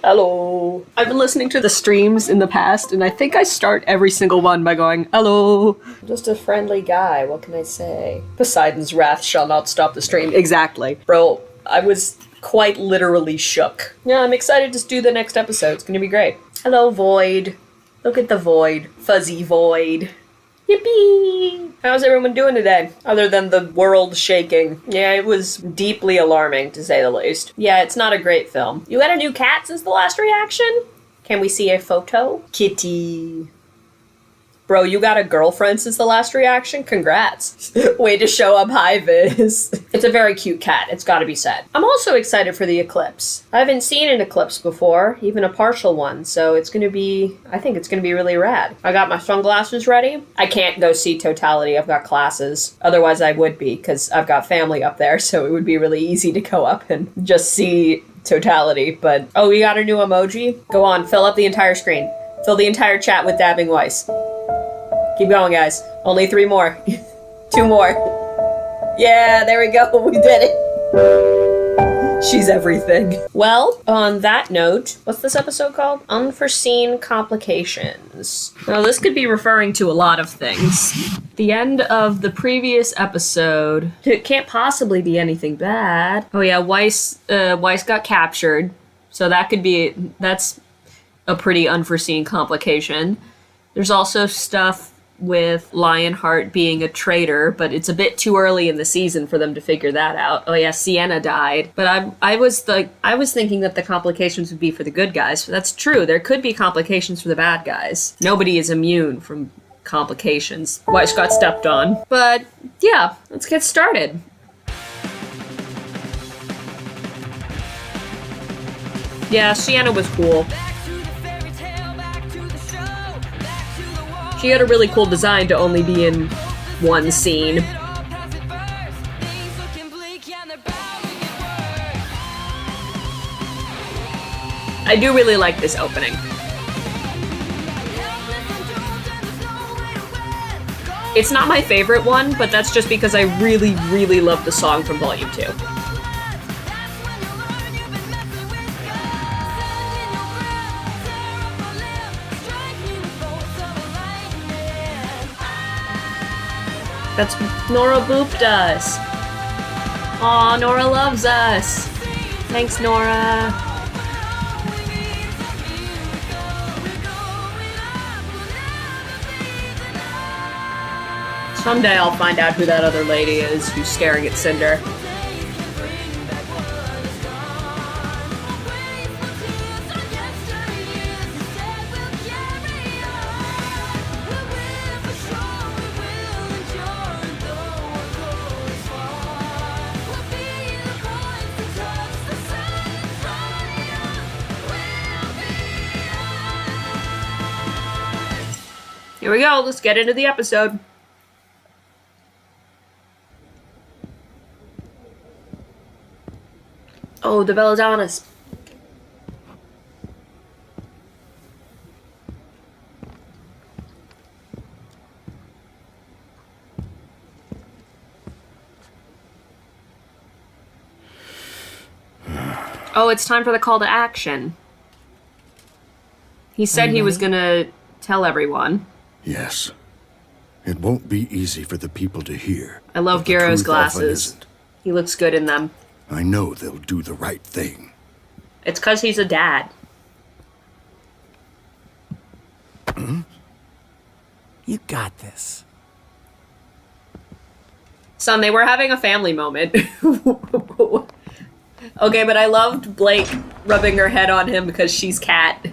Hello. I've been listening to the streams in the past, and I think I start every single one by going, hello. Just a friendly guy, what can I say? Poseidon's wrath shall not stop the stream. Exactly. Bro, I was quite literally shook. Yeah, I'm excited to do the next episode. It's gonna be great. Hello, Void. Look at the Void. Fuzzy Void. Yippee! How's everyone doing today? Other than the world shaking. Yeah, it was deeply alarming, to say the least. Yeah, it's not a great film. You got a new cat since the last reaction? Can we see a photo? Kitty. Bro, you got a girlfriend since the last reaction? Congrats. Way to show up high, Viz. It's a very cute cat, it's gotta be said. I'm also excited for the eclipse. I haven't seen an eclipse before, even a partial one, so I think it's gonna be really rad. I got my sunglasses ready. I can't go see totality, I've got classes. Otherwise I would be, because I've got family up there, so it would be really easy to go up and just see totality, but... Oh, we got a new emoji? Go on, fill up the entire screen. Fill the entire chat with dabbing Weiss. Keep going, guys. Only 3 more. 2 more. Yeah, there we go. We did it. She's everything. Well, on that note, what's this episode called? Unforeseen Complications. Now, this could be referring to a lot of things. The end of the previous episode. It can't possibly be anything bad. Oh yeah, Weiss got captured. So that's a pretty unforeseen complication. There's also stuff with Lionheart being a traitor, but it's a bit too early in the season for them to figure that out. Oh yeah, Sienna died. But I was thinking that the complications would be for the good guys. That's true. There could be complications for the bad guys. Nobody is immune from complications. Weiss got stepped on. But yeah, let's get started. Yeah, Sienna was cool. She had a really cool design to only be in one scene. I do really like this opening. It's not my favorite one, but that's just because I really, really love the song from Volume 2. That's Nora booped us. Aw, Nora loves us. Thanks, Nora. Someday I'll find out who that other lady is who's staring at Cinder. Here we go, let's get into the episode. Oh, the Belladonnas. Oh, it's time for the call to action. He said he was gonna tell everyone. Yes. It won't be easy for the people to hear. I love Gyro's glasses. He looks good in them. I know they'll do the right thing. It's 'cause he's a dad. You got this. Son, they were having a family moment. Okay, but I loved Blake rubbing her head on him because she's Cat.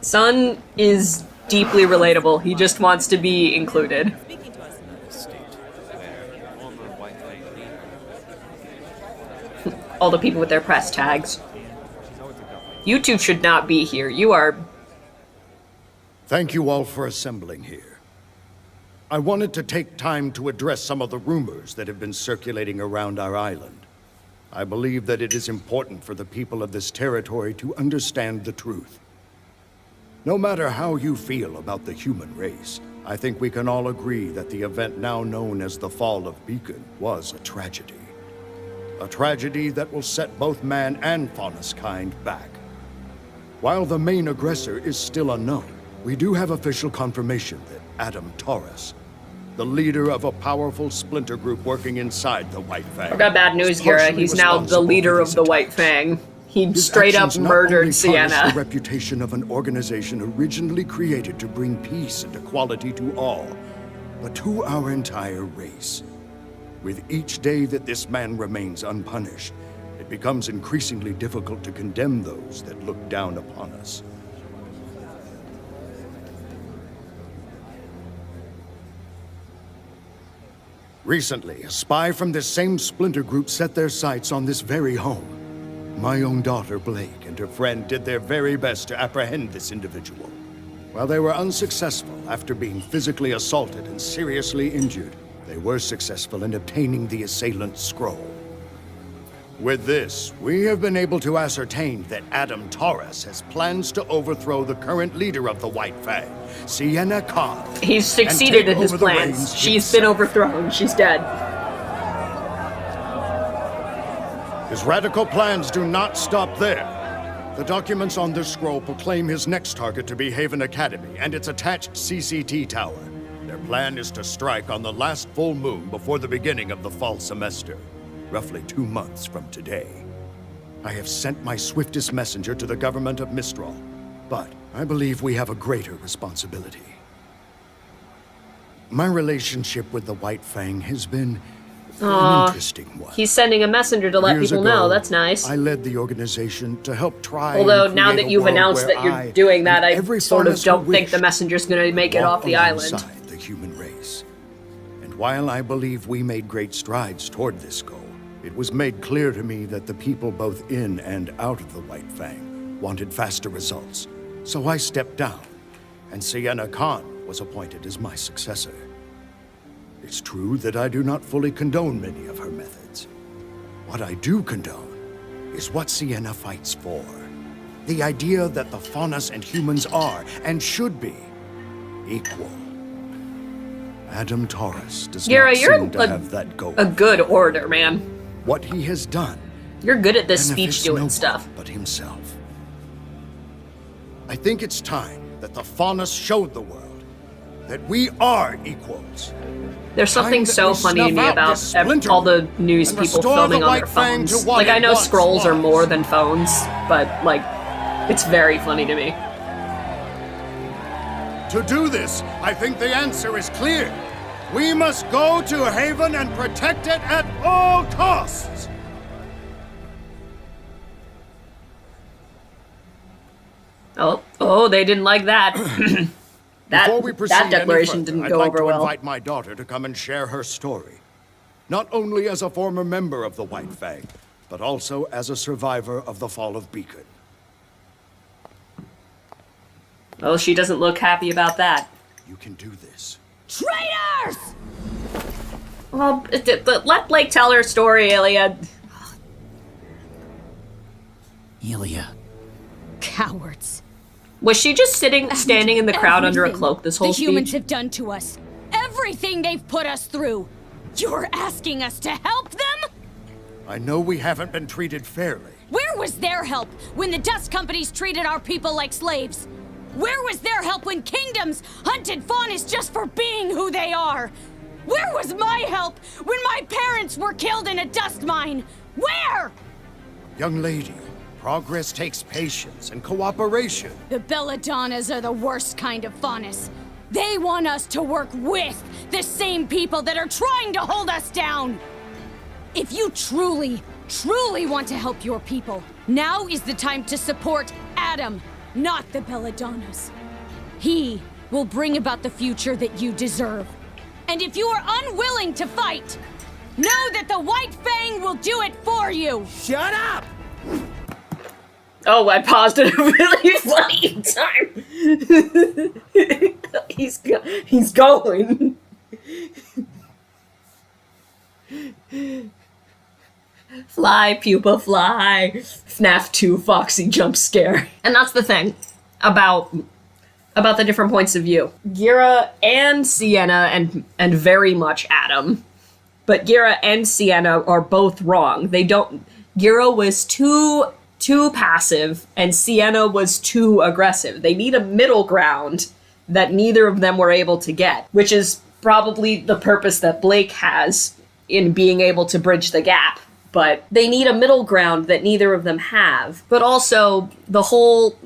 Son is deeply relatable. He just wants to be included. All the people with their press tags. You two should not be here. You are... Thank you all for assembling here. I wanted to take time to address some of the rumors that have been circulating around our island. I believe that it is important for the people of this territory to understand the truth. No matter how you feel about the human race, I think we can all agree that the event now known as the Fall of Beacon was a tragedy. a tragedy that will set both man and faunus kind back. While the main aggressor is still unknown, we do have official confirmation that Adam Taurus, the leader of a powerful splinter group working inside the White Fang. I got bad news, Gira. He's now the leader of the White Fang. He His straight up actions not murdered only tarnish Sienna. the reputation of an organization originally created to bring peace and equality to all, but to our entire race. With each day that this man remains unpunished, it becomes increasingly difficult to condemn those that look down upon us. Recently, a spy from this same splinter group set their sights on this very home. My own daughter, Blake, and her friend did their very best to apprehend this individual. While they were unsuccessful after being physically assaulted and seriously injured, they were successful in obtaining the assailant's scroll. With this, we have been able to ascertain that Adam Taurus has plans to overthrow the current leader of the White Fang, Sienna Cont. He's succeeded in his over the plans. reins She's been himself. overthrown. She's dead. His radical plans do not stop there. The documents on this scroll proclaim his next target to be Haven Academy and its attached CCT tower. Their plan is to strike on the last full moon before the beginning of the fall semester, roughly 2 months from today. I have sent my swiftest messenger to the government of Mistral, but I believe we have a greater responsibility. My relationship with the White Fang has been an interesting one. He's sending a messenger to let Years people ago, know. That's nice. I led the organization to help try Although and now create that a you've world announced where that you're I doing that, and I every sort of faunus don't who think the wished messenger's gonna make it walk off the island. alongside the human race. And while I believe we made great strides toward this goal, it was made clear to me that the people both in and out of the White Fang wanted faster results. So I stepped down, and Sienna Cont was appointed as my successor. It's true that I do not fully condone many of her methods. What I do condone is what Sienna fights for. The idea that the faunus and humans are, and should be, equal. Adam Taurus does Gira, not you're seem to have that goal. a good orator, man. What he has done You're good at this benefits speech doing no stuff. one but himself. I think it's time that the faunus showed the world that we are equals. There's something Time that so we funny to snuff me out about this splinter all the news and people restore filming the on their White Fang to phones. what Like, it I know once scrolls are was. more than phones, but, like, it's very funny to me. To do this, I think the answer is clear. We must go to Haven and protect it at all costs. Oh, they didn't like that. Before we proceed that declaration any further, didn't I'd go like over to well. invite my daughter to come and share her story. Not only as a former member of the White Fang, but also as a survivor of the fall of Beacon. Well, she doesn't look happy about that. You can do this. Traitors! Well, let Blake tell her story, Ilya. Ilya. Cowards. Was she just standing in the crowd under a Everything cloak this whole the humans speech? have done to us. Everything they've put us through. You're asking us to help them? I know we haven't been treated fairly. Where was their help when the dust companies treated our people like slaves? Where was their help when kingdoms hunted faunus just for being who they are? Where was my help when my parents were killed in a dust mine? Where? Young lady, progress takes patience and cooperation. The Belladonnas are the worst kind of faunus. They want us to work with the same people that are trying to hold us down. If you truly want to help your people, now is the time to support Adam, not the Belladonnas. He will bring about the future that you deserve. And if you are unwilling to fight, know that the White Fang will do it for you! Shut up! Oh, I paused at a really funny time. He's going. Fly, pupa, fly. FNAF 2 Foxy jump scare. And that's the thing about the different points of view. Gira and Sienna and very much Adam but Gira and Sienna are both wrong. Gira was too passive, and Sienna was too aggressive. They need a middle ground that neither of them were able to get, which is probably the purpose that Blake has in being able to bridge the gap. But they need a middle ground that neither of them have. But also, the whole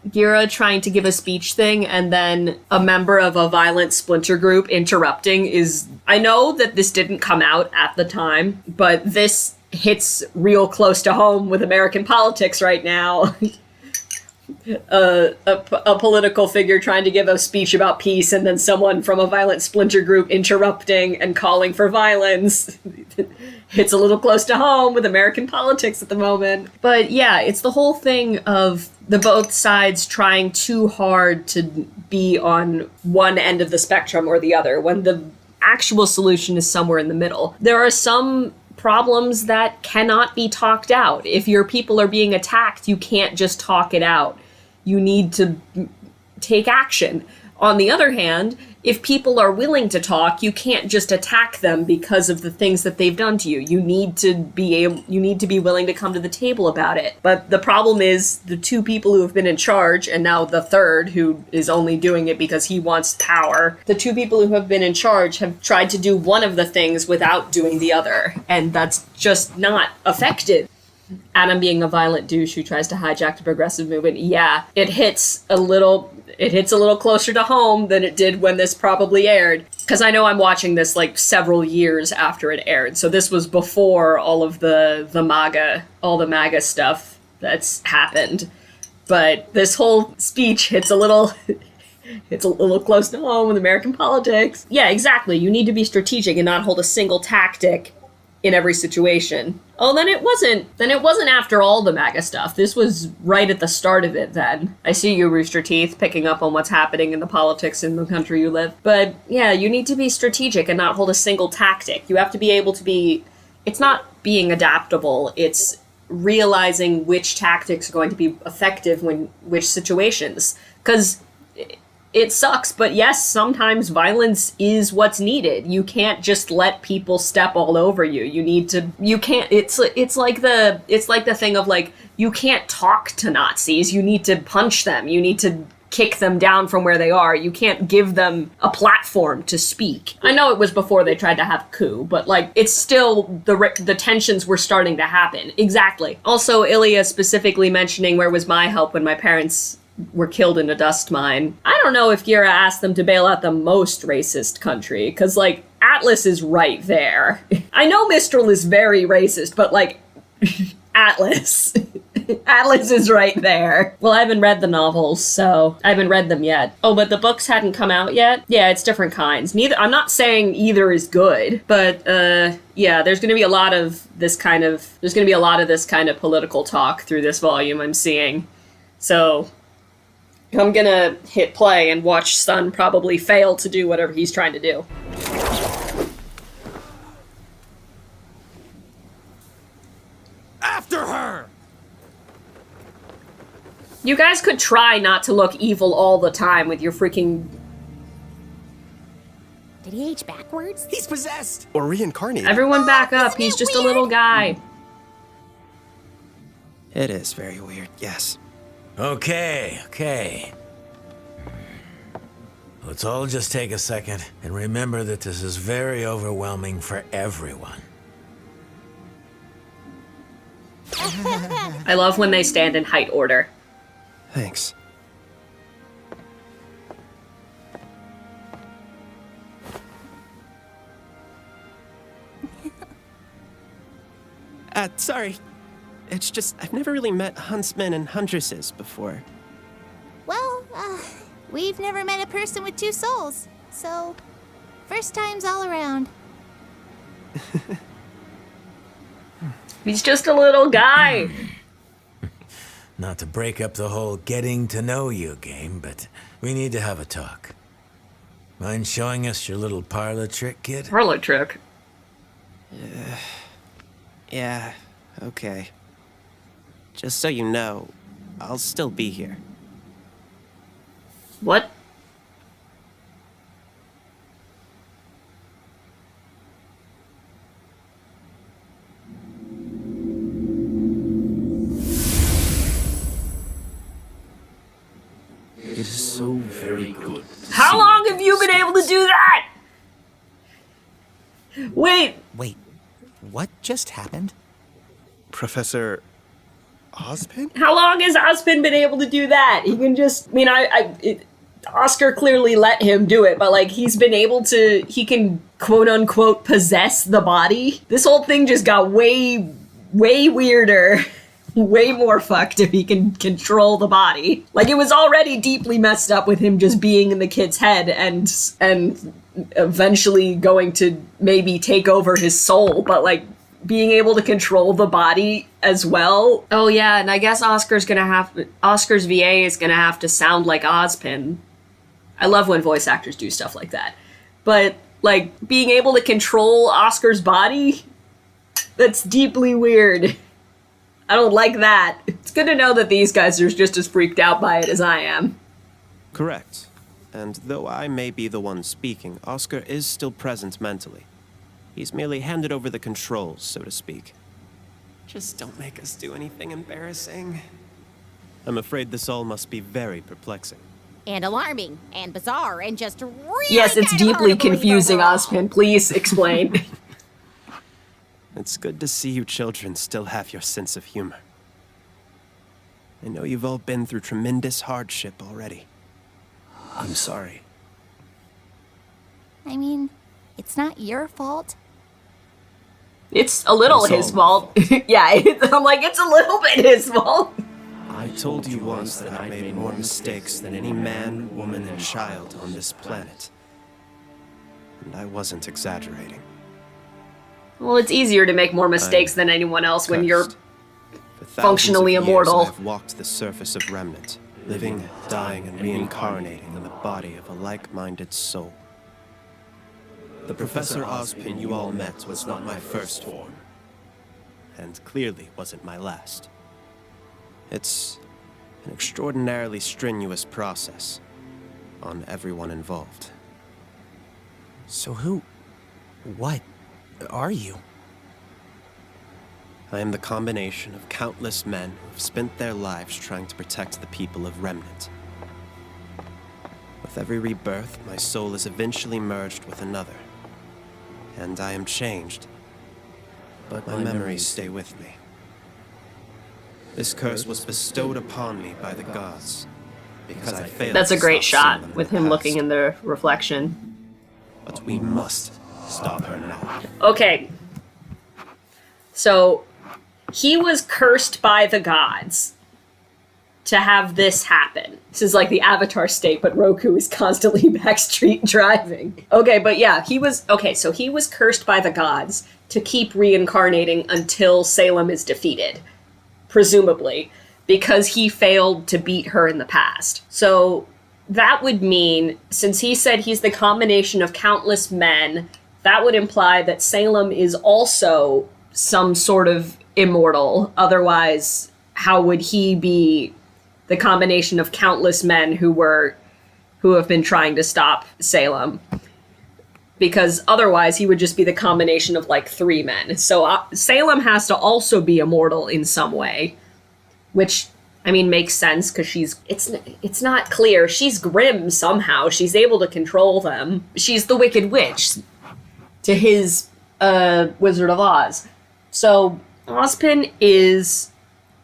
Gira trying to give a speech thing and then a member of a violent splinter group interrupting is... I know that this didn't come out at the time, but this hits real close to home with American politics right now. A political figure trying to give a speech about peace and then someone from a violent splinter group interrupting and calling for violence. Hits a little close to home with American politics at the moment. But yeah, it's the whole thing of the both sides trying too hard to be on one end of the spectrum or the other, when the actual solution is somewhere in the middle. There are some problems that cannot be talked out. If your people are being attacked, you can't just talk it out. You need to take action. On the other hand, if people are willing to talk, you can't just attack them because of the things that they've done to you. You need to be willing to come to the table about it. But the problem is the two people who have been in charge, and now the third who is only doing it because he wants power. The two people who have been in charge have tried to do one of the things without doing the other, and that's just not effective. Adam being a violent douche who tries to hijack the progressive movement, yeah, it hits a little closer to home than it did when this probably aired. Because I know I'm watching this like several years after it aired, so this was before all of the MAGA stuff that's happened. But this whole speech hits a little close to home with American politics. Yeah, exactly. You need to be strategic and not hold a single tactic in every situation. Oh, then it wasn't after all the MAGA stuff. This was right at the start of it then. I see you, Rooster Teeth, picking up on what's happening in the politics in the country you live. But yeah, you need to be strategic and not hold a single tactic. You have to be able to be... It's not being adaptable, it's realizing which tactics are going to be effective when which situations. Because it sucks, but yes, sometimes violence is what's needed. You can't just let people step all over you. It's like the thing of like, you can't talk to Nazis. You need to punch them. You need to kick them down from where they are. You can't give them a platform to speak. I know it was before they tried to have a coup, but like, it's still the tensions were starting to happen. Exactly. Also, Ilya specifically mentioning where was my help when my parents were killed in a dust mine. I don't know if Gira asked them to bail out the most racist country, because, like, Atlas is right there. I know Mistral is very racist, but, like, Atlas. Atlas is right there. Well, I haven't read the novels, so I haven't read them yet. Oh, but the books hadn't come out yet? Yeah, it's different kinds. I'm not saying either is good, but, yeah, there's gonna be a lot of this kind of political talk through this volume I'm seeing. So I'm gonna hit play and watch Sun probably fail to do whatever he's trying to do. After her! You guys could try not to look evil all the time with your freaking... Did he age backwards? He's possessed! Or reincarnated. Everyone back up, he's just a little guy. It is very weird, yes. Okay. Let's all just take a second and remember that this is very overwhelming for everyone. I love when they stand in height order. Thanks. Sorry. It's just, I've never really met huntsmen and huntresses before. Well, we've never met a person with two souls, so first times all around. He's just a little guy. Not to break up the whole getting to know you game, but we need to have a talk. Mind showing us your little parlor trick, kid? Parlor trick? Yeah, okay. Just so you know, I'll still be here. What? Wait, Wait, what just happened? Professor Ozpin? how long has Ozpin been able to do that? He can just, Oscar clearly let him do it, but like he can quote unquote possess the body. This whole thing just got way weirder, way more fucked if he can control the body. Like it was already deeply messed up with him just being in the kid's head and eventually going to maybe take over his soul, but like being able to control the body as well. Oh yeah, and I guess Oscar's VA is gonna have to sound like Ozpin. I love when voice actors do stuff like that. But like being able to control Oscar's body, that's deeply weird. I don't like that. It's good to know that these guys are just as freaked out by it as I am. Correct. And though I may be the one speaking, Oscar is still present mentally. He's merely handed over the controls, so to speak. Just don't make us do anything embarrassing. I'm afraid this all must be very perplexing. And alarming, and bizarre, and just really Yes, it's kind of deeply hard to believe confusing, overall. Ozpin. Please explain. It's good to see you children still have your sense of humor. I know you've all been through tremendous hardship already. I'm sorry. I mean, it's not your fault. It's a little It's all his fault. Yeah, I'm like, it's a little bit his fault. I told you once that I made more mistakes than any man, woman, and child on this planet. And I wasn't exaggerating. Well, it's easier to make more mistakes than anyone else when you're Cursed. For thousands functionally of years, immortal. I've walked the surface of Remnant, living, dying, and reincarnating in the body of a like-minded soul. The Professor Ozpin you all met was not my first form, and clearly wasn't my last. It's an extraordinarily strenuous process on everyone involved. So what are you? I am the combination of countless men who have spent their lives trying to protect the people of Remnant. With every rebirth, my soul is eventually merged with another. And I am changed, but my memories stay with me. This curse was bestowed upon me by the gods, because I failed That's a to great stop shot Salem with the him past. looking in the reflection. But we must stop her now. Okay. So, he was cursed by the gods to have this happen. This is like the Avatar state, but Roku is constantly backstreet driving. Okay, but yeah, he was cursed by the gods to keep reincarnating until Salem is defeated, presumably, because he failed to beat her in the past. So that would mean, since he said he's the combination of countless men, that would imply that Salem is also some sort of immortal. Otherwise, how would he be the combination of countless men who have been trying to stop Salem? Because otherwise he would just be the combination of like 3 men. So Salem has to also be immortal in some way, which I mean makes sense because it's not clear. She's grim somehow. She's able to control them. She's the Wicked Witch to his Wizard of Oz. So Ozpin is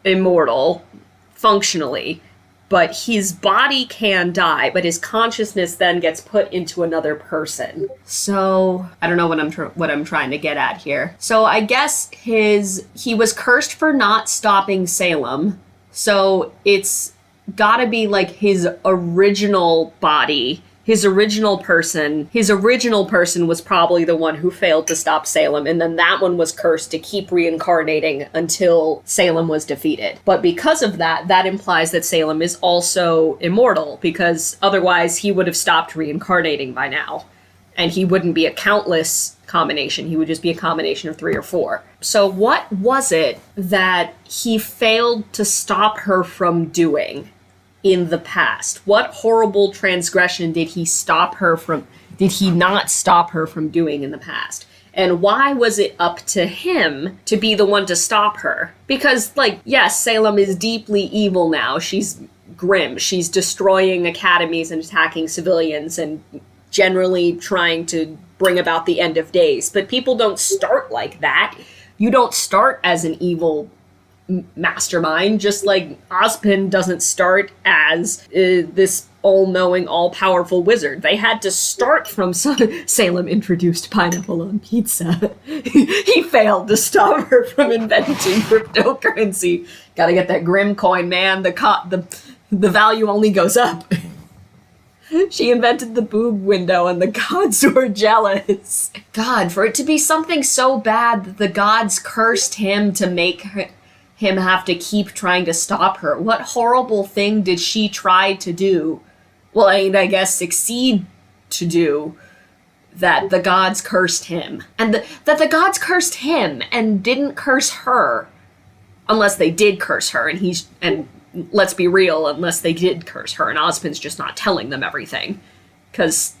immortal functionally, but his body can die, but his consciousness then gets put into another person. So I don't know what I'm trying to get at here. So I guess he was cursed for not stopping Salem. So it's gotta be like his original body, his original person was probably the one who failed to stop Salem, and then that one was cursed to keep reincarnating until Salem was defeated. But because of that, that implies that Salem is also immortal, because otherwise he would have stopped reincarnating by now. And he wouldn't be a countless combination, he would just be a combination of 3 or 4. So what was it that he failed to stop her from doing in the past? What horrible transgression did he not stop her from doing in the past? And why was it up to him to be the one to stop her? Because, like, yes, Salem is deeply evil now. She's grim. She's destroying academies and attacking civilians and generally trying to bring about the end of days. But people don't start like that. You don't start as an evil mastermind, just like Ozpin doesn't start as this all-knowing, all-powerful wizard. They had to start from Salem introduced pineapple on pizza. He failed to stop her from inventing cryptocurrency. Gotta get that Grim coin, man. The value only goes up. She invented the boob window and the gods were jealous. God, for it to be something so bad that the gods cursed him to make him have to keep trying to stop her. What horrible thing did she try to do? Well, I guess succeed to do, that the gods cursed him. And that the gods cursed him and didn't curse her. Unless they did curse her, and let's be real, unless they did curse her, and Ozpin's just not telling them everything. Because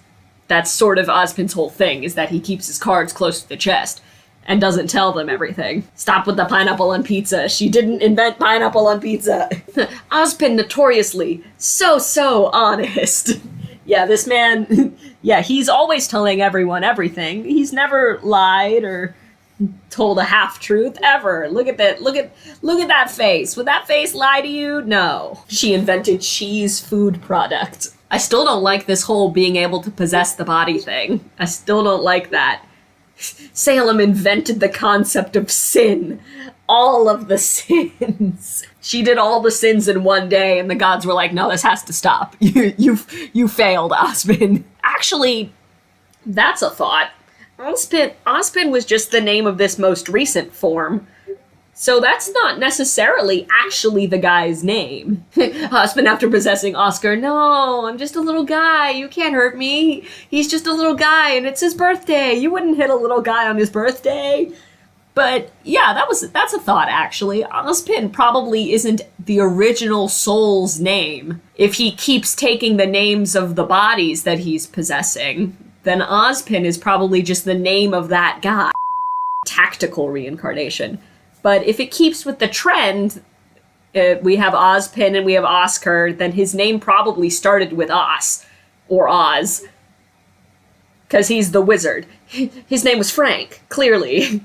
that's sort of Ozpin's whole thing, is that he keeps his cards close to the chest and doesn't tell them everything. Stop with the pineapple on pizza. She didn't invent pineapple on pizza. Ozpin notoriously so honest. Yeah, this man, yeah, he's always telling everyone everything. He's never lied or told a half-truth ever. Look at that face. Would that face lie to you? No. She invented cheese food product. I still don't like this whole being able to possess the body thing. I still don't like that. Salem invented the concept of sin. All of the sins. She did all the sins in one day, and the gods were like, no, this has to stop. You failed, Ozpin. Actually, that's a thought. Ozpin was just the name of this most recent form. So that's not necessarily actually the guy's name. Ozpin, after possessing Oscar, no, I'm just a little guy. You can't hurt me. He's just a little guy, and it's his birthday. You wouldn't hit a little guy on his birthday. But yeah, that's a thought, actually. Ozpin probably isn't the original soul's name. If he keeps taking the names of the bodies that he's possessing, then Ozpin is probably just the name of that guy. Tactical reincarnation. But if it keeps with the trend, we have Ozpin and we have Oscar, then his name probably started with Oz, or Oz, because he's the wizard. His name was Frank, clearly.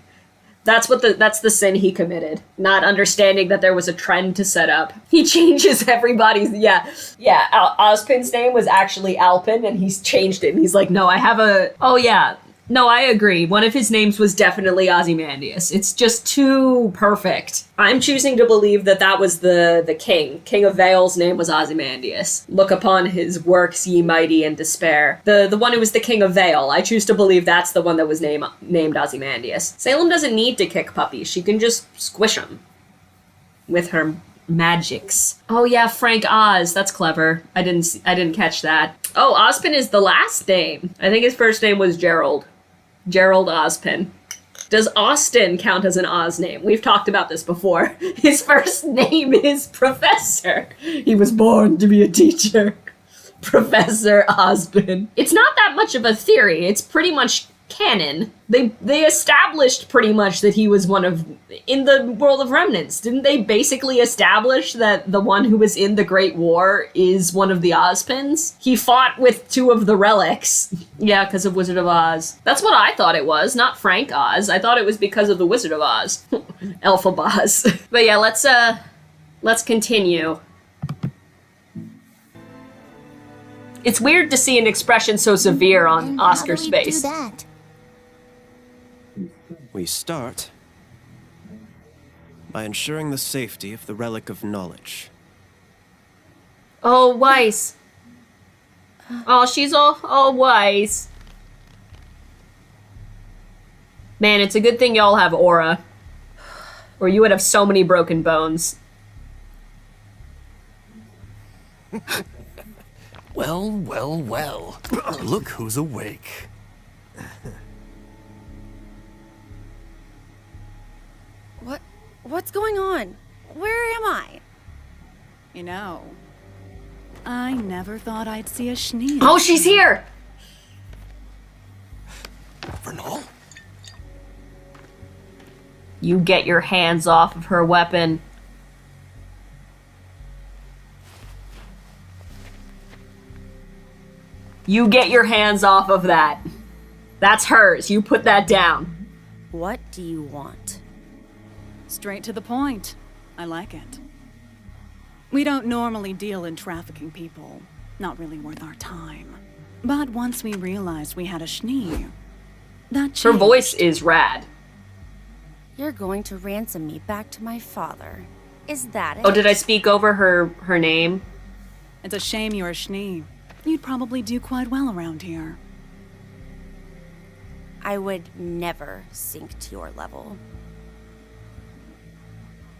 That's the sin he committed, not understanding that there was a trend to set up. He changes everybody's, Ozpin's name was actually Alpin, and he's changed it, and he's like, no, I agree. One of his names was definitely Ozymandias. It's just too perfect. I'm choosing to believe that was the king. King of Vale's name was Ozymandias. Look upon his works, ye mighty, in despair. The one who was the king of Vale. I choose to believe that's the one that was named Ozymandias. Salem doesn't need to kick puppies. She can just squish them with her magics. Oh yeah, Frank Oz. That's clever. I didn't catch that. Oh, Ozpin is the last name. I think his first name was Gerald. Gerald Ozpin. Does Austin count as an Oz name? We've talked about this before. His first name is Professor. He was born to be a teacher. Professor Ozpin. It's not that much of a theory. It's pretty much canon. They established pretty much that he was one of, in the world of remnants, didn't they basically establish that the one who was in the Great War is one of the Ozpins? He fought with two of the relics. Yeah, because of Wizard of Oz. That's what I thought it was, not Frank Oz. I thought it was because of the Wizard of Oz. Elphaba. But yeah, let's continue. It's weird to see an expression so severe on Oscar's face. How do we do that? We start by ensuring the safety of the Relic of Knowledge. Oh, Weiss. Oh, she's all Weiss. Man, it's a good thing y'all have aura. Or you would have so many broken bones. Well, well, well. Look who's awake. What's going on? Where am I? You know, I never thought I'd see a Schnee. Oh, she's here! Vernal? You get your hands off of her weapon. You get your hands off of that. That's hers. You put that down. What do you want? Straight to the point. I like it. We don't normally deal in trafficking people. Not really worth our time. But once we realized we had a Schnee, that changed. Her voice is rad. You're going to ransom me back to my father. Is that it? Oh, did I speak over her name? It's a shame you're a Schnee. You'd probably do quite well around here. I would never sink to your level.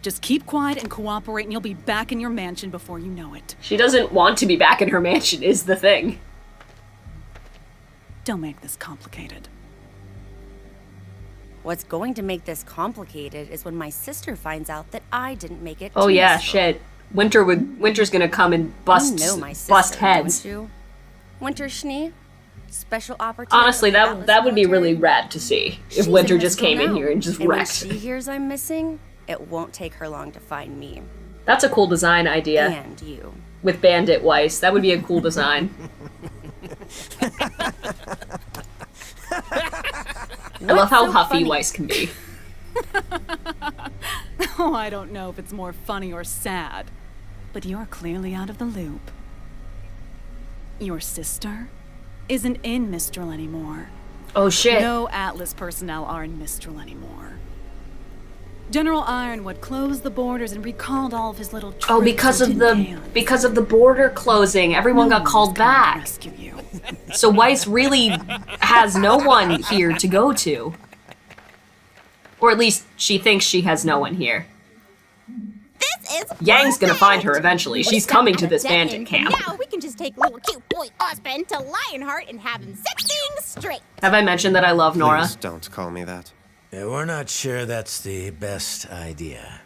Just keep quiet and cooperate and you'll be back in your mansion before you know it. She doesn't want to be back in her mansion, is the thing. Don't make this complicated. What's going to make this complicated is when my sister finds out that I didn't make it. Oh yeah, shit. Winter's gonna come and bust heads. Don't you? Winter Schnee? Special opportunity. Honestly, that would be really rad to see if Winter just came in here and just wrecked. When she hears I'm missing, it won't take her long to find me. That's a cool design idea. And you. With Bandit Weiss. That would be a cool design. I love how huffy Weiss can be. Oh, I don't know if it's more funny or sad, but you're clearly out of the loop. Your sister isn't in Mistral anymore. Oh shit. No Atlas personnel are in Mistral anymore. General Ironwood closed the borders and recalled all of his little troops. Oh, because of the border closing, everyone got called back. Rescue you. So Weiss really has no one here to go to. Or at least she thinks she has no one here. This is Yang's gonna find her eventually. She's coming to this bandit camp. Now we can just take little cute boy Osmond to Lionheart and have him set things straight. Have I mentioned that I love Nora? Please don't call me that. Yeah, we're not sure that's the best idea.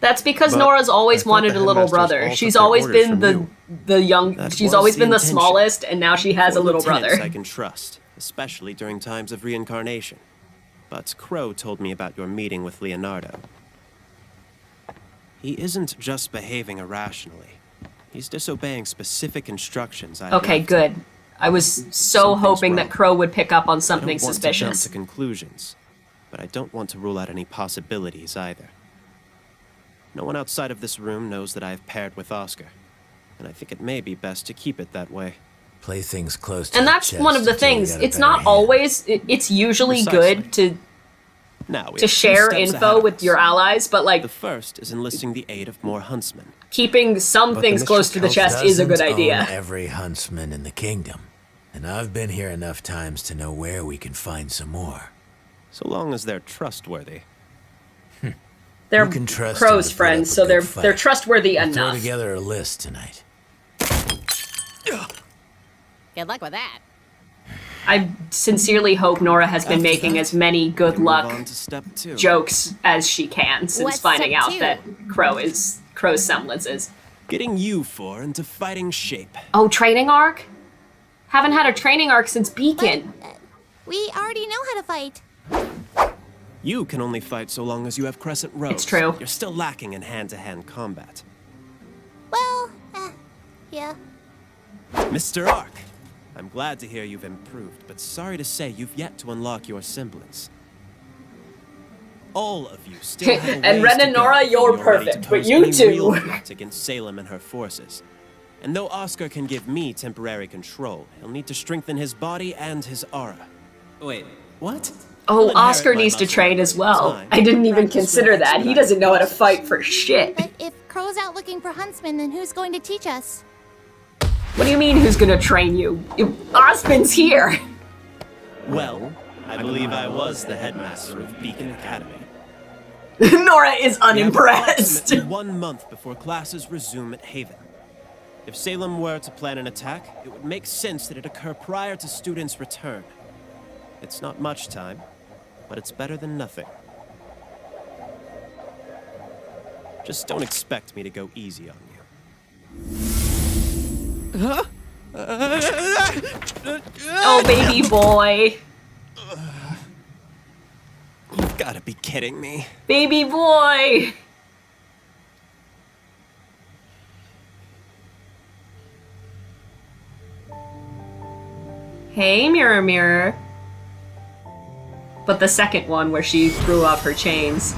That's because But Nora's always I thought wanted the a little headmasters brother. all She's took their always orders been from the young. That She's was always the been the intention. smallest, and now she has a little Lieutenants brother. I can trust, especially during times of reincarnation. But Crow told me about your meeting with Leonardo. He isn't just behaving irrationally. He's disobeying specific instructions I Okay, left. good. I was so Something's hoping that wrong. Crow would pick up on I something don't want to jump suspicious. to conclusions, but I don't want to rule out any possibilities either. No one outside of this room knows that I have paired with Oscar, and I think it may be best to keep it that way. Play things close to And the that's one of the chest until we things. got a It's better not hand. always. It's usually good to Now we to have two share steps info ahead of with us. your allies, but like The first is enlisting the aid of more huntsmen. keeping some But things the close to the Mr. chest is a good Doesn't idea. own every huntsman in the kingdom, and I've been here enough times to know where we can find some more. So long as they're trustworthy. They're You can trust Crow's them to put up friends, a so good they're fight. trustworthy We'll throw enough. together a list tonight. Good luck with that. I sincerely hope Nora has been making as many good Move luck on to step 2. jokes as she can since What's finding step out two? that Crow's semblance is. Getting you four into fighting shape. Oh, training arc? Haven't had a training arc since Beacon. We already know how to fight. You can only fight so long as you have Crescent Rose. It's true. You're still lacking in hand-to-hand combat. Well, yeah. Mr. Ark, I'm glad to hear you've improved, but sorry to say you've yet to unlock your semblance. All of you still have a And ways Ren to and go Nora, before you're ready to perfect, but pose you any two. real threat against Salem and her forces. And though Oscar can give me temporary control, he'll need to strengthen his body and his aura. Wait, what? Oh, He'll Oscar inherit my needs to muscle train as well. time. I didn't even Practice consider with that. He doesn't know how to fight for shit. But if Crow's out looking for huntsmen, then who's going to teach us? What do you mean, who's gonna train you? Osmond's here. Well, I believe I was the headmaster of Beacon Academy. Nora is We have unimpressed. approximately 1 month before classes resume at Haven. If Salem were to plan an attack, it would make sense that it occur prior to students' return. It's not much time, but it's better than nothing. Just don't expect me to go easy on you. Oh, baby boy. You've got to be kidding me. Baby boy. Hey, mirror, mirror. But the second one where she threw off her chains.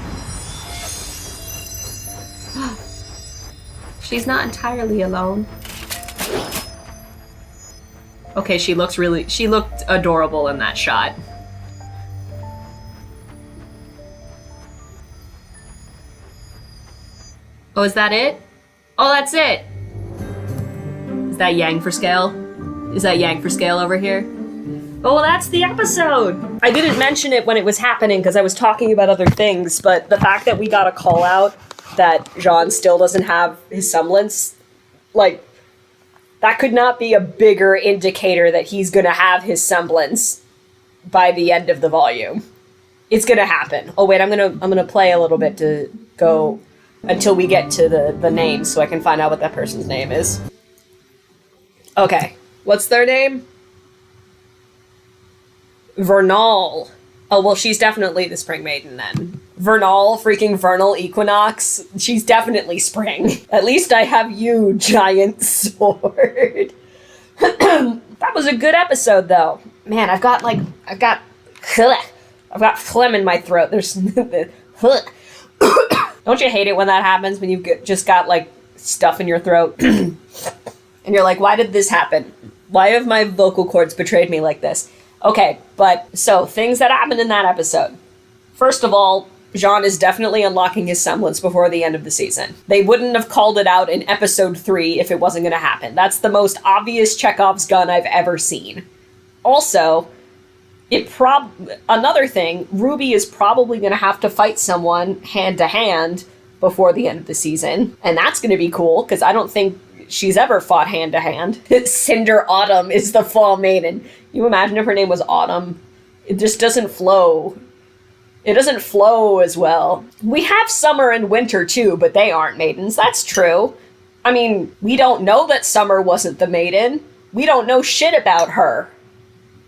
She's not entirely alone. Okay, she looked adorable in that shot. Oh, is that it? Oh, that's it! Is that Yang for scale? Is that Yang for scale over here? Oh, well, that's the episode! I didn't mention it when it was happening because I was talking about other things, but the fact that we got a call out that Jean still doesn't have his semblance, like, that could not be a bigger indicator that he's gonna have his semblance by the end of the volume. It's gonna happen. Oh wait, I'm gonna play a little bit to go until we get to the names so I can find out what that person's name is. Okay, what's their name? Vernal. Oh, well, she's definitely the Spring Maiden then. Vernal, freaking Vernal Equinox. She's definitely spring. At least I have you, giant sword. That was a good episode, though. Man, I've got phlegm in my throat. There's Don't you hate it when that happens, when you've just got, like, stuff in your throat? And you're like, why did this happen? Why have my vocal cords betrayed me like this? Okay, but, so, things that happened in that episode. First of all, Jean is definitely unlocking his semblance before the end of the season. They wouldn't have called it out in episode 3 if it wasn't going to happen. That's the most obvious Chekhov's gun I've ever seen. Also, another thing, RWBY is probably going to have to fight someone hand-to-hand before the end of the season. And that's going to be cool, because I don't think she's ever fought hand-to-hand. Cinder Autumn is the Fall Maiden. You imagine if her name was Autumn? It just doesn't flow. It doesn't flow as well. We have Summer and Winter too, but they aren't maidens. That's true. I mean, we don't know that Summer wasn't the maiden. We don't know shit about her.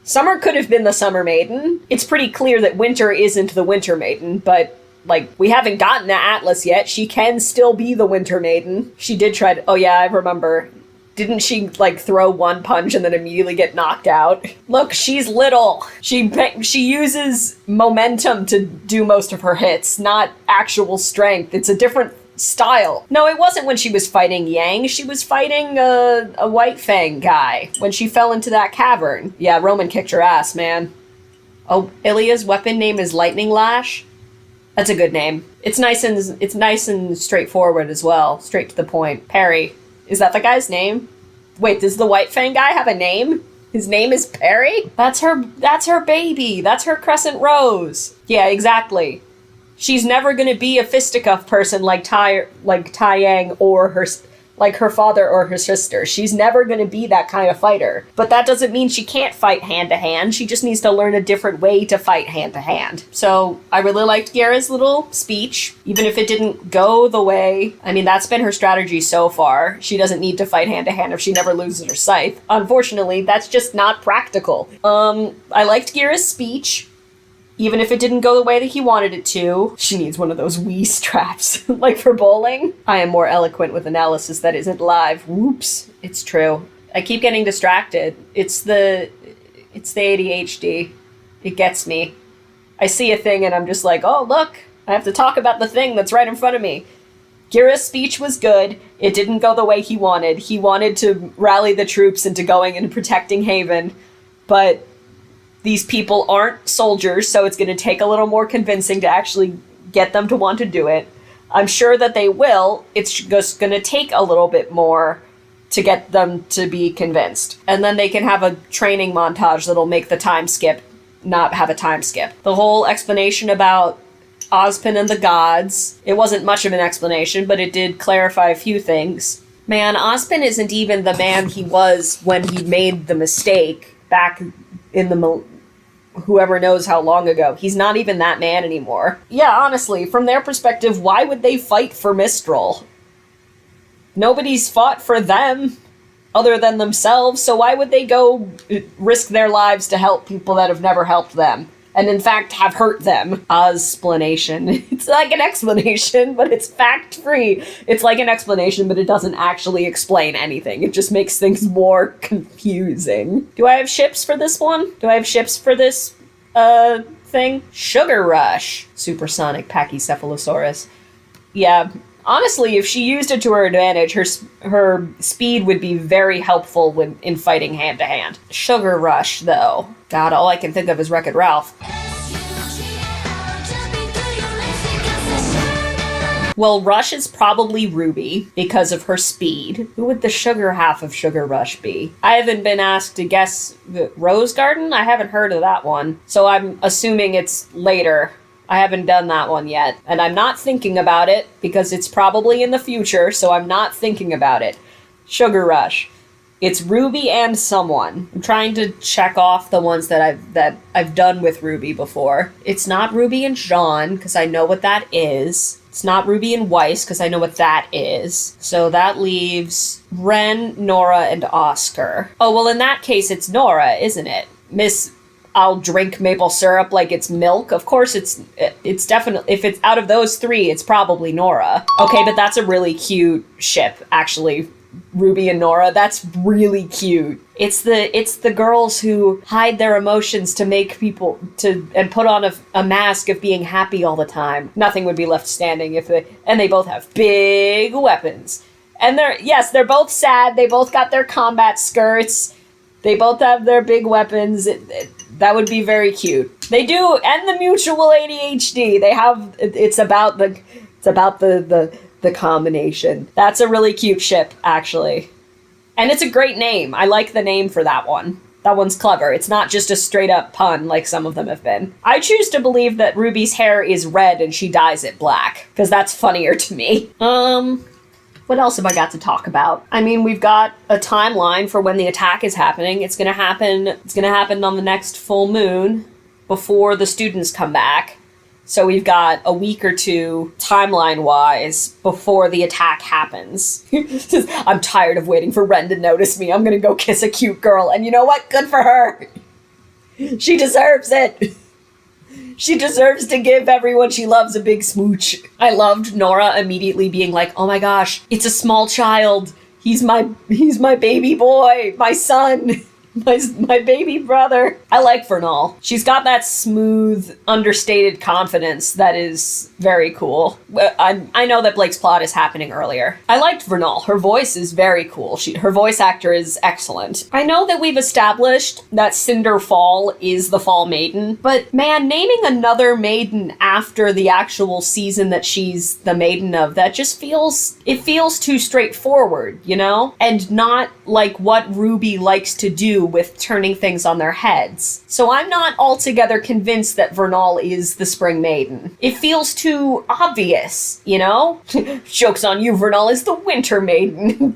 Summer could have been the Summer Maiden. It's pretty clear that Winter isn't the Winter Maiden, but, like, we haven't gotten to Atlas yet. She can still be the Winter Maiden. She did try to... Oh, yeah, I remember. Didn't she, like, throw one punch and then immediately get knocked out? Look, she's little. She uses momentum to do most of her hits, not actual strength. It's a different style. No, it wasn't when she was fighting Yang. She was fighting a White Fang guy when she fell into that cavern. Yeah, Roman kicked her ass, man. Oh, Ilya's weapon name is Lightning Lash? That's a good name. It's nice and straightforward as well. Straight to the point. Perry. Is that the guy's name? Wait, does the White Fang guy have a name? His name is Perry? That's her baby. That's her Crescent Rose. Yeah, exactly. She's never gonna be a fisticuff person like Tai Yang or her father or her sister. She's never gonna be that kind of fighter. But that doesn't mean she can't fight hand-to-hand. She just needs to learn a different way to fight hand-to-hand. So, I really liked Guerra's little speech, even if it didn't go the way... I mean, that's been her strategy so far. She doesn't need to fight hand-to-hand if she never loses her scythe. Unfortunately, that's just not practical. I liked Guerra's speech. Even if it didn't go the way that he wanted it to. She needs one of those Wii straps, like for bowling. I am more eloquent with analysis that isn't live. Whoops. It's true. I keep getting distracted. It's the ADHD. It gets me. I see a thing and I'm just like, oh, look, I have to talk about the thing that's right in front of me. Guerra's speech was good. It didn't go the way he wanted. He wanted to rally the troops into going and protecting Haven, but these people aren't soldiers, so it's going to take a little more convincing to actually get them to want to do it. I'm sure that they will. It's just going to take a little bit more to get them to be convinced. And then they can have a training montage that'll make the time skip not have a time skip. The whole explanation about Ozpin and the gods, it wasn't much of an explanation, but it did clarify a few things. Man, Ozpin isn't even the man he was when he made the mistake back in the whoever knows how long ago. He's not even that man anymore. Yeah, honestly, from their perspective, why would they fight for Mistral? Nobody's fought for them other than themselves, so why would they go risk their lives to help people that have never helped them? and in fact have hurt them. Explanation. It's like an explanation, but it's fact-free. It's like an explanation, but it doesn't actually explain anything. It just makes things more confusing. Do I have ships for this one? Do I have ships for this, thing? Sugar Rush. Supersonic Pachycephalosaurus. Yeah, honestly, if she used it to her advantage, her speed would be very helpful in fighting hand-to-hand. Sugar Rush, though. God, all I can think of is Wreck-It Ralph. Well, Rush is probably Ruby because of her speed. Who would the sugar half of Sugar Rush be? I haven't been asked to guess Rose Garden? I haven't heard of that one. So I'm assuming it's later. I haven't done that one yet. And I'm not thinking about it because it's probably in the future, so I'm not thinking about it. Sugar Rush. It's Ruby and someone. I'm trying to check off the ones that I've done with Ruby before. It's not Ruby and Jean, because I know what that is. It's not Ruby and Weiss, because I know what that is. So that leaves Ren, Nora, and Oscar. Oh, well, in that case, it's Nora, isn't it? Miss, I'll drink maple syrup like it's milk. Of course, it's definitely, if it's out of those three, it's probably Nora. Okay, but that's a really cute ship, actually. Ruby and Nora, that's really cute. It's the girls who hide their emotions to make people and put on a mask of being happy all the time. Nothing would be left standing and they both have big weapons. And they're both sad. They both got their combat skirts. They both have their big weapons. That would be very cute. They do, and the mutual ADHD. They have. It's about the combination. That's a really cute ship, actually. And it's a great name. I like the name for that one. That one's clever. It's not just a straight up pun like some of them have been. I choose to believe that Ruby's hair is red and she dyes it black, because that's funnier to me. What else have I got to talk about? I mean, we've got a timeline for when the attack is happening. It's gonna happen on the next full moon before the students come back. So we've got a week or two, timeline-wise, before the attack happens. I'm tired of waiting for Ren to notice me. I'm gonna go kiss a cute girl. And you know what? Good for her. She deserves it. She deserves to give everyone she loves a big smooch. I loved Nora immediately being like, oh my gosh, it's a small child. He's my baby boy, my son. My baby brother. I like Vernal. She's got that smooth, understated confidence that is very cool. I know that Blake's plot is happening earlier. I liked Vernal. Her voice is very cool. Her voice actor is excellent. I know that we've established that Cinder Fall is the Fall Maiden, but man, naming another maiden after the actual season that she's the maiden of, that just feels too straightforward, you know? And not like what RWBY likes to do with turning things on their heads. So I'm not altogether convinced that Vernal is the Spring Maiden. It feels too obvious, you know? Joke's on you, Vernal is the Winter Maiden.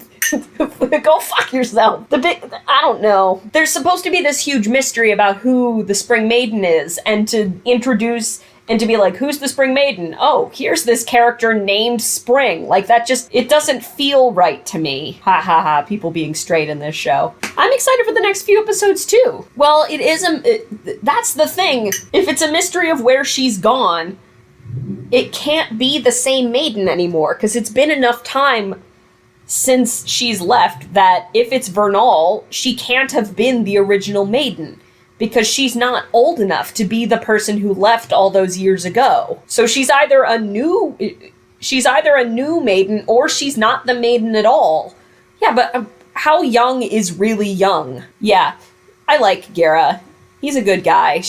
Go fuck yourself. I don't know. There's supposed to be this huge mystery about who the Spring Maiden is, and to introduce and to be like, who's the Spring Maiden? Oh, here's this character named Spring. Like, that just, it doesn't feel right to me. Ha ha ha, people being straight in this show. I'm excited for the next few episodes too. Well, that's the thing. If it's a mystery of where she's gone, it can't be the same maiden anymore, because it's been enough time since she's left that if it's Vernal, she can't have been the original maiden, because she's not old enough to be the person who left all those years ago. So she's either a new maiden, or she's not the maiden at all. Yeah, but how young is really young? Yeah, I like Guerra. He's a good guy.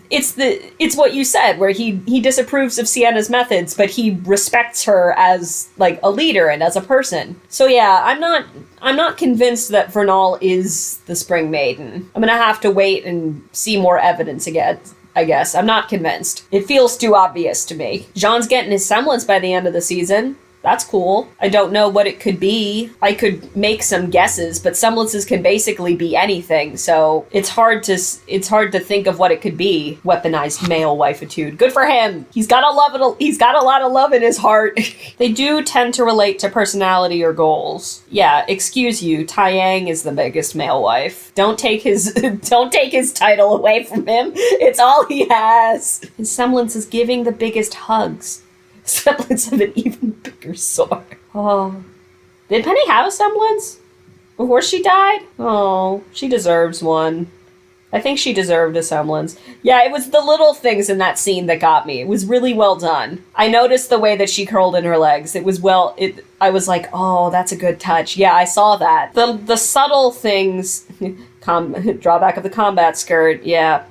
It's what you said, where he disapproves of Sienna's methods, but he respects her as like a leader and as a person. So yeah, I'm not convinced that Vernal is the Spring Maiden. I'm gonna have to wait and see more evidence again, I guess. I'm not convinced. It feels too obvious to me. Jean's getting his semblance by the end of the season. That's cool. I don't know what it could be. I could make some guesses, but semblances can basically be anything. So it's hard to think of what it could be. Weaponized male wifitude. Good for him. He's got a lot of love in his heart. They do tend to relate to personality or goals. Yeah, excuse you. Taiyang is the biggest male wife. Don't take his title away from him. It's all he has. His semblance is giving the biggest hugs. Semblance of an even bigger sword. Oh. Did Penny have a semblance before she died? Oh, she deserves one. I think she deserved a semblance. Yeah, it was the little things in that scene that got me. It was really well done. I noticed the way that she curled in her legs. I was like, oh, that's a good touch. Yeah, I saw that. The subtle things, drawback of the combat skirt, yeah.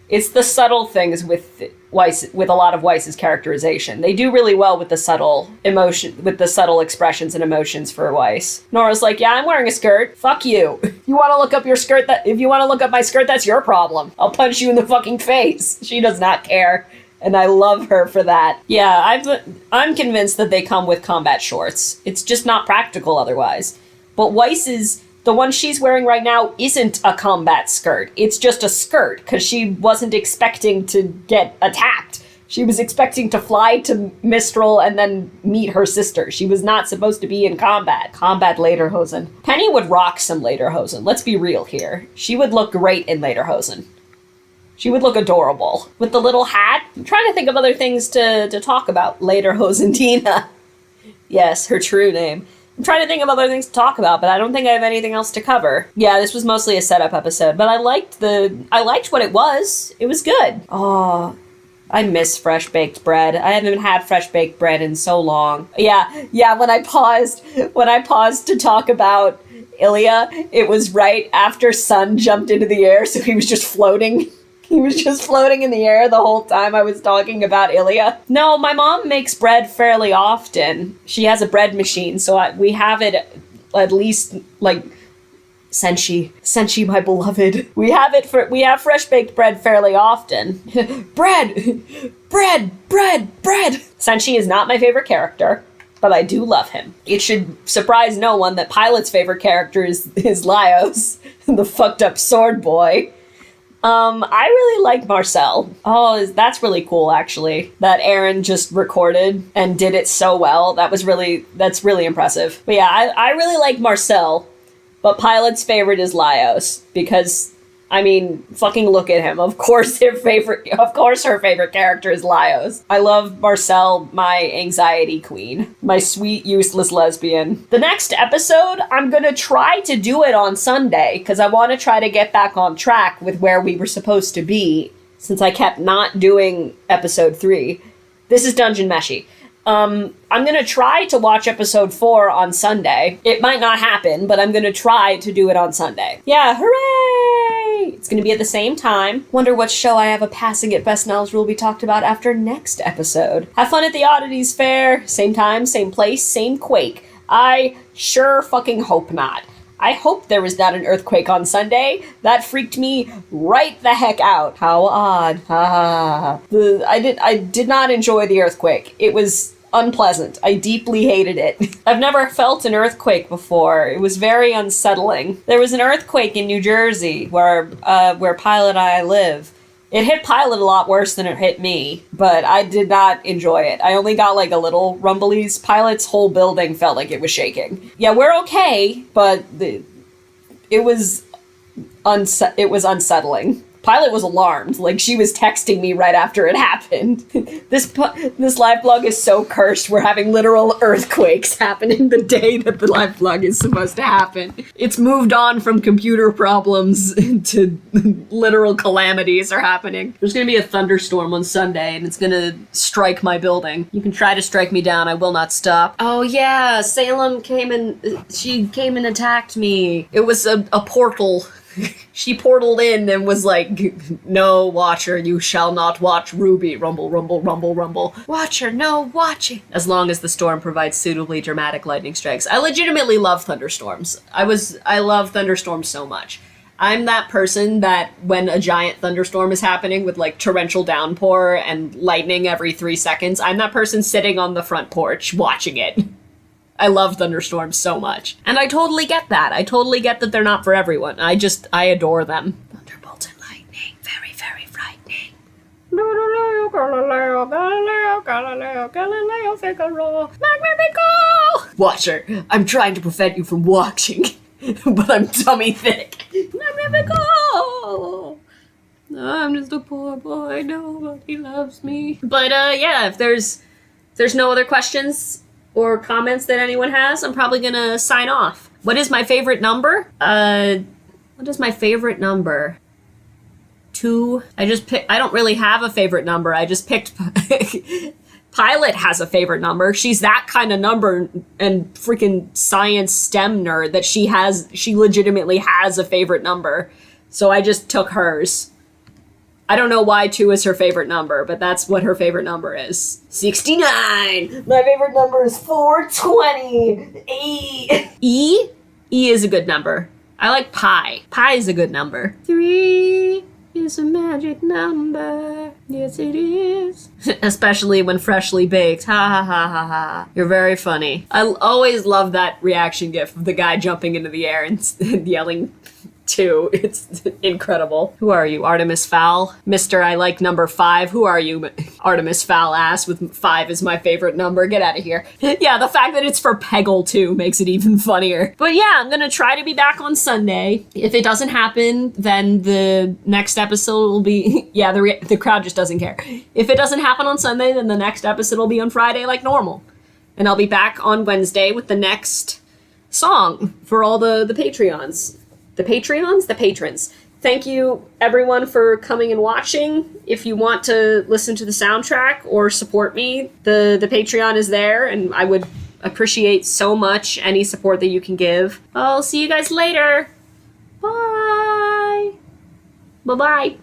It's the subtle things with Weiss, with a lot of Weiss's characterization. They do really well with the subtle expressions and emotions for Weiss. Nora's like, yeah, I'm wearing a skirt. Fuck you. If you want to look up my skirt, that's your problem. I'll punch you in the fucking face. She does not care. And I love her for that. Yeah, I'm convinced that they come with combat shorts. It's just not practical otherwise. But Weiss's, the one she's wearing right now, isn't a combat skirt. It's just a skirt, because she wasn't expecting to get attacked. She was expecting to fly to Mistral and then meet her sister. She was not supposed to be in combat. Combat lederhosen. Penny would rock some lederhosen. Let's be real here. She would look great in lederhosen. She would look adorable. With the little hat. I'm trying to think of other things to talk about. Lederhosen Tina. Yes, her true name. I'm trying to think of other things to talk about, but I don't think I have anything else to cover. Yeah, this was mostly a setup episode, but I liked what it was. It was good. Oh, I miss fresh baked bread. I haven't had fresh baked bread in so long. Yeah, when I paused to talk about Ilya, it was right after Sun jumped into the air, so he was just floating. He was just floating in the air the whole time I was talking about Ilya. No, my mom makes bread fairly often. She has a bread machine, so we have it at least, like, Senshi, my beloved. We have fresh baked bread fairly often. Bread! Senshi is not my favorite character, but I do love him. It should surprise no one that Pilot's favorite character is Laios, the fucked up sword boy. I really like Marcel. Oh, that's really cool, actually. That Aaron just recorded and did it so well. That's really impressive. But yeah, I really like Marcel, but Pilot's favorite is Laios, because, I mean, fucking look at him. Of course her favorite character is Laios. I love Marcel, my anxiety queen. My sweet, useless lesbian. The next episode, I'm gonna try to do it on Sunday, because I want to try to get back on track with where we were supposed to be, since I kept not doing episode 3. This is Dungeon Meshi. I'm gonna try to watch episode 4 on Sunday. It might not happen, but I'm gonna try to do it on Sunday. Yeah, hooray! It's gonna be at the same time. Wonder what show I have a passing at Best Knowledge will be talked about after next episode. Have fun at the Oddities Fair. Same time, same place, same quake. I sure fucking hope not. I hope there was not an earthquake on Sunday. That freaked me right the heck out. How odd. I did not enjoy the earthquake. It was unpleasant. I deeply hated it. I've never felt an earthquake before. It was very unsettling. There was an earthquake in New Jersey where Pilot and I live. It hit Pilot a lot worse than it hit me, but I did not enjoy it. I only got like a little rumblies. Pilot's whole building felt like it was shaking. Yeah, we're okay, but it was unsettling. Pilot was alarmed. Like, she was texting me right after it happened. This live blog is so cursed. We're having literal earthquakes happening the day that the live blog is supposed to happen. It's moved on from computer problems to literal calamities are happening. There's gonna be a thunderstorm on Sunday, and it's gonna strike my building. You can try to strike me down. I will not stop. Oh yeah, Salem came and attacked me. It was a portal. She portaled in and was like, no, Watcher, you shall not watch RWBY. Rumble, rumble, rumble, rumble. Watcher, no watching. As long as the storm provides suitably dramatic lightning strikes. I legitimately love thunderstorms. I love thunderstorms so much. I'm that person that when a giant thunderstorm is happening with like torrential downpour and lightning every 3 seconds, I'm that person sitting on the front porch watching it. I love thunderstorms so much. And I totally get that. I totally get that they're not for everyone. I adore them. Thunderbolts and lightning. Very, very frightening. Galileo, Galileo, Galileo, Galileo, Galileo, Figaro, Magnifico! Watcher, I'm trying to prevent you from watching, but I'm tummy thick. Magnifico! I'm just a poor boy, nobody loves me. But yeah, if there's no other questions or comments that anyone has, I'm probably gonna sign off. What is my favorite number? What is my favorite number? 2. I don't really have a favorite number. I just picked Pilot has a favorite number. She's that kind of number and freaking science STEM nerd that she legitimately has a favorite number. So I just took hers. I don't know why 2 is her favorite number, but that's what her favorite number is. 69! My favorite number is 420! E? E is a good number. I like pi. Pi is a good number. 3 is a magic number. Yes, it is. Especially when freshly baked. Ha ha ha ha ha. You're very funny. I always love that reaction gif of the guy jumping into the air and yelling 2. It's incredible. Who are you? Artemis Fowl? Mr. I like number 5. Who are you? Artemis Fowl ass with 5 is my favorite number. Get out of here. Yeah, the fact that it's for Peggle too makes it even funnier. But yeah, I'm gonna try to be back on Sunday. If it doesn't happen, then the next episode will be... yeah, the crowd just doesn't care. If it doesn't happen on Sunday, then the next episode will be on Friday like normal. And I'll be back on Wednesday with the next song for all the Patreons. The Patreons? The patrons. Thank you, everyone, for coming and watching. If you want to listen to the soundtrack or support me, the Patreon is there, and I would appreciate so much any support that you can give. I'll see you guys later. Bye. Bye-bye.